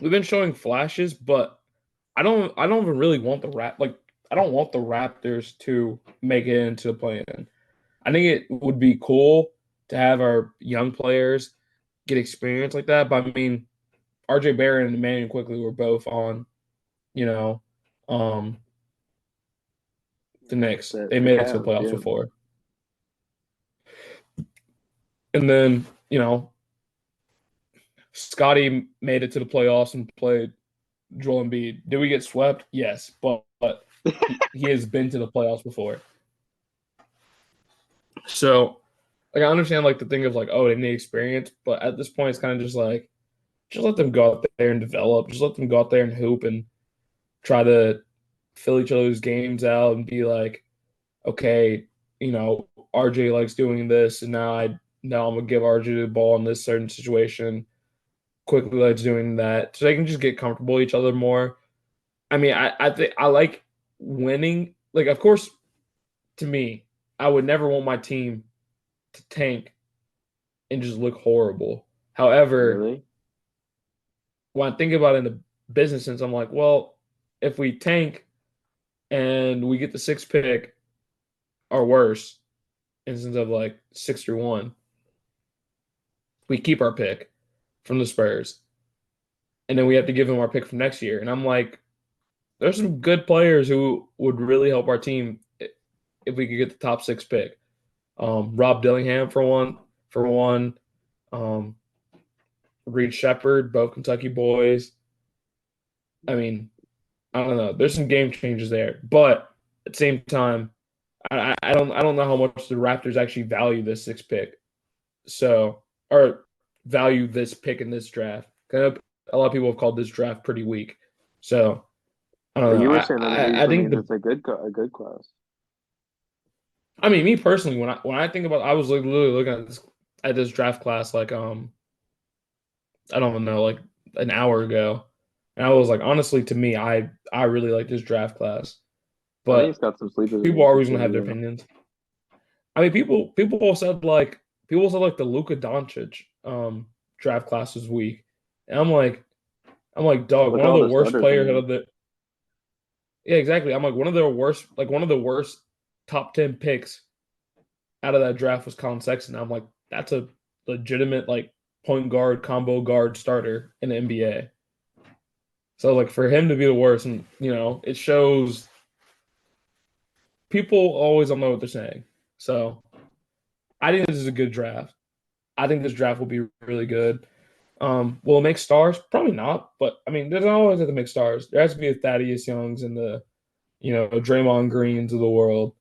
we've been showing flashes, but I don't even really want I don't want the Raptors to make it into the play-in. I think it would be cool to have our young players get experience like that. But I mean, RJ Barrett and Emmanuel quickly were both on, you know, um, the Knicks. They The made it to the Cavs, playoffs yeah. before. And then, Scotty made it to the playoffs and played Joel Embiid. Did we get swept? Yes, but he has been to the playoffs before. So, like, I understand like the thing of like, oh, they need experience, but at this point, it's kind of just like, just let them go out there and develop. Just let them go out there and hoop and try to fill each other's games out and be like, okay, RJ likes doing this, and now I'm gonna give RJ the ball in this certain situation. Quickly likes doing that, so they can just get comfortable with each other more. I mean, I think I like winning. Like, of course, to me, I would never want my team to tank and just look horrible. However, Really? when I think about it in the business sense, I'm like, well, if we tank and we get the sixth pick or worse, instead of like 6-1, we keep our pick from the Spurs, and then we have to give them our pick from next year. And I'm like, there's some good players who would really help our team if we could get the top six pick. Rob Dillingham for one. Um, Reed Shepard, both Kentucky boys. I mean, I don't know. There's some game changes there, but at the same time, I don't know how much the Raptors actually value this sixth pick. So, or value this pick in this draft. Kind of, a lot of people have called this draft pretty weak. So I don't But know. you were I saying that I, I usually think means the it's a good class. I mean, me personally, when I think about, I was like literally looking at this draft class like I don't even know, like an hour ago, and I was like, honestly, to me, I really like this draft class, I think it's but got some sleepers in people it are for always gonna sure. have their Yeah. opinions. I mean, people said like the Luka Doncic draft class was weak, and I'm like, dog, Look one at of all the the worst starters in players out there. of the yeah, exactly. I'm like one of the worst top 10 picks out of that draft was Colin Sexton. I'm like, that's a legitimate like point guard combo guard starter in the NBA. So like for him to be the worst, and it shows people always don't know what they're saying. So I think this is a good draft. I think this draft will be really good. Will it make stars? Probably not. But I mean, there's not always have to make stars. There has to be a Thaddeus Youngs and the Draymond Greens of the world.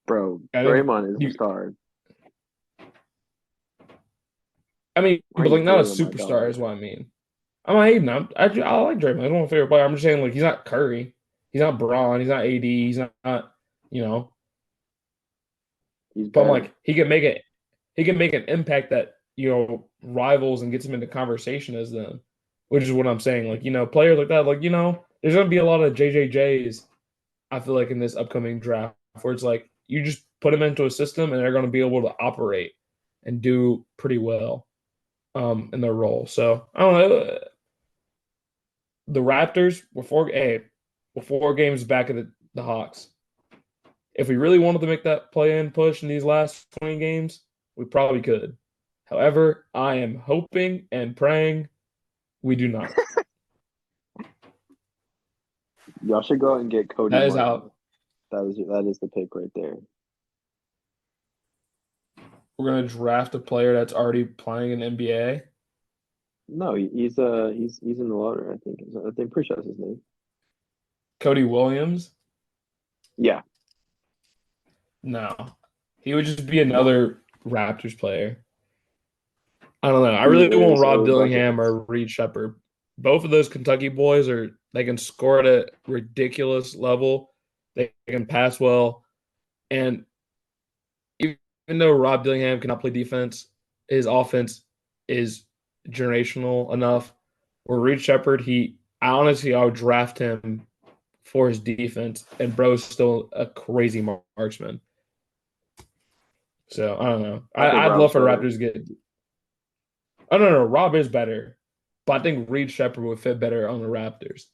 Bro, I think Draymond is a you. star. I mean, Why are but you like not a hating on my superstar dog? is what I mean. I'm not hating. I like Draymond. He's one of my favorite players. I'm just saying like he's not Curry. He's not Braun. He's not AD. He's not. You know. He's But I'm better. like he can make it. He can make an impact that rivals and gets him into conversation as them, which is what I'm saying. Like players like that. Like there's gonna be a lot of JJJs. I feel like in this upcoming draft where it's like you just put them into a system and they're gonna be able to operate and do pretty well in their role. So I don't know. The Raptors were 4 games back of the Hawks. If we really wanted to make that play-in push in these last 20 games, we probably could. However, I am hoping and praying we do not. Y'all should go out and get Cody That is Martin. how That is the pick right there. we're going to draft a player that's already playing in NBA. No, he's in the lottery. I think pretty sure that's his name. Cody Williams? Yeah. No. He would just be Why? another Raptors player. I don't know. I He really want is Rob a Dillingham bucket. or Reed Shepard. Both of those Kentucky boys they can score at a ridiculous level. They can pass well. And even though Rob Dillingham cannot play defense, his offense is generational enough. Where Reed Shepard, I would draft him for his defense, and bro's still a crazy marksman. So I don't know. I think I'd love Rob's for better. Raptors to get. Oh no, no, Rob is better. but I think Reed Shepherd would fit better on the Raptors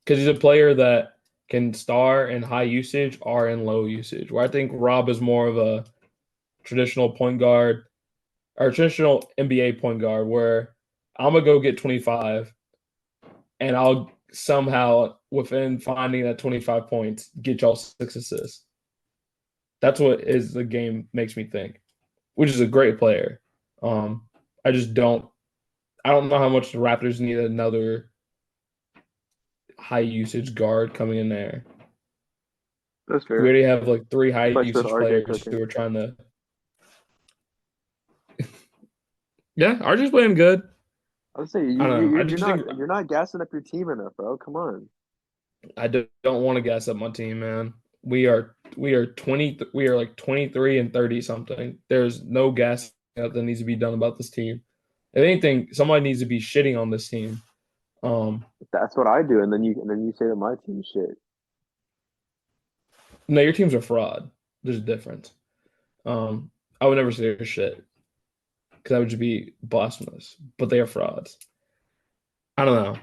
because he's a player that can star in high usage or in low usage. Where I think Rob is more of a traditional point guard or traditional NBA point guard, where I'm gonna go get 25 and I'll somehow within finding that 25 points get y'all 6 assists. That's what is the game makes me think, which is a great player. Um, I just don't know how much the Raptors need another high usage guard coming in there. That's We fair. already have like three high Especially with usage RJ players who cooking. are trying to. Yeah, RJ's playing good. I would say I don't know. I you're just think not gassing up your team enough, bro. Come on. don't want to gas up my team, man. We are like 23 and 30 something. There's no gas up that needs to be done about this team. If anything, somebody needs to be shitting on this team. Um, That's what I do, and then you say that my team shit. no, your team's a fraud. There's a difference. I would never say they're shit because that would just be blasphemous. But they are frauds. I don't know.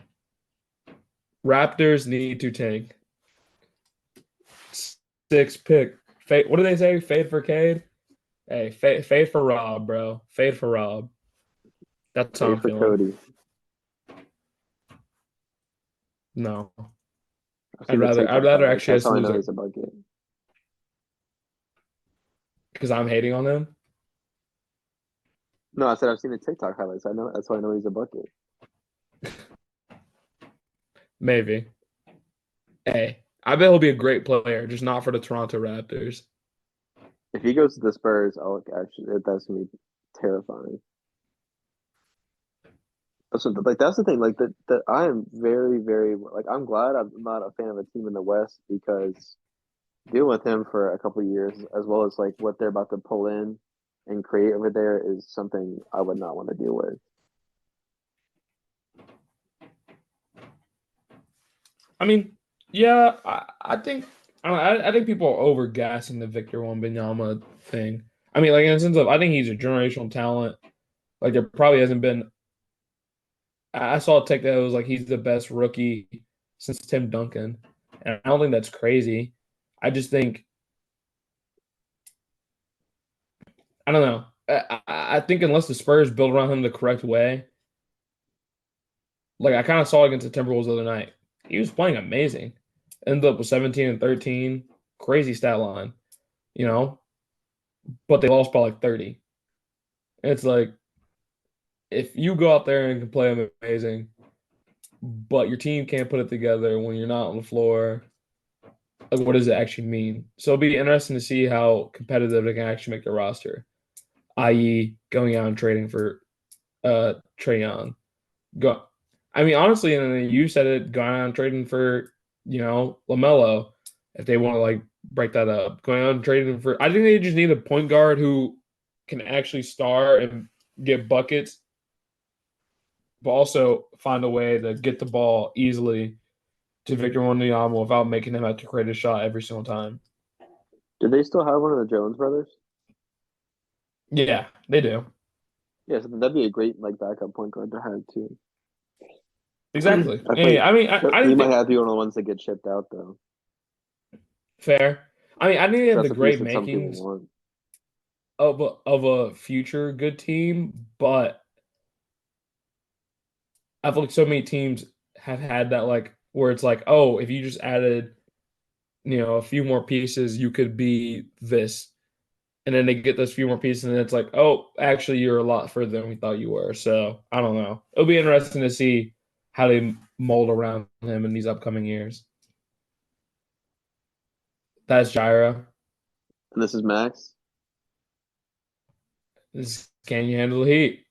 Raptors need to tank. Six pick. Fade, what do they say? Fade for Cade? Hey, fade for Rob, bro. Fade for Rob. That's how Pay I'm for feeling. Cody. No, I've seen the I'd TikTok rather highlights. actually That's us how I lose know it he's a bucket. because I'm hating on him. No, I said I've seen the TikTok highlights. I know that's why I know he's a bucket. Maybe. Hey, I bet he'll be a great player, just not for the Toronto Raptors. If he goes to the Spurs, I'll actually that's gonna be terrifying. That's the thing. Like that I am very like I'm glad I'm not a fan of a team in the West because dealing with him for a couple of years, as well as like what they're about to pull in and create over there, is something I would not want to deal with. I mean, yeah, I think I think people are over gassing the Victor Wembanyama thing. I mean, like in the sense of I think he's a generational talent. Like there probably hasn't been. I saw a take that was like he's the best rookie since Tim Duncan, and I don't think that's crazy. I just think I don't know. I think unless the Spurs build around him the correct way, like I kind of saw against the Timberwolves the other night, he was playing amazing. Ended up with 17 and 13, crazy stat line, you know, but they lost by like 30. And it's like if you go out there and can play amazing, but your team can't put it together when you're not on the floor, like what does it actually mean? So it'll be interesting to see how competitive they can actually make their roster, i.e., going out and trading for Trae Young. Go. I mean, honestly, and then you said it, going out and trading for Lamelo, if they want to like break that up, going out and trading for. I think they just need a point guard who can actually star and get buckets, but also find a way to get the ball easily to Victor Wembanyama without making him have to create a shot every single time. Do they still have one of the Jones brothers? Yeah, they do. Yeah, so that'd be a great like backup point guard to have too. Exactly. I And think I mean, I he didn't might think have to be one of the ones that get shipped out though. fair. I mean, I didn't have the That's a piece great that some people makings want. of a future good team, but I feel like so many teams have had that like where it's like, oh, if you just added, a few more pieces, you could be this. And then they get those few more pieces, and it's like, oh, actually, you're a lot further than we thought you were. So I don't know. It'll be interesting to see how they mold around him in these upcoming years. That's Jhyrah. And this is Max. Can you handle the heat?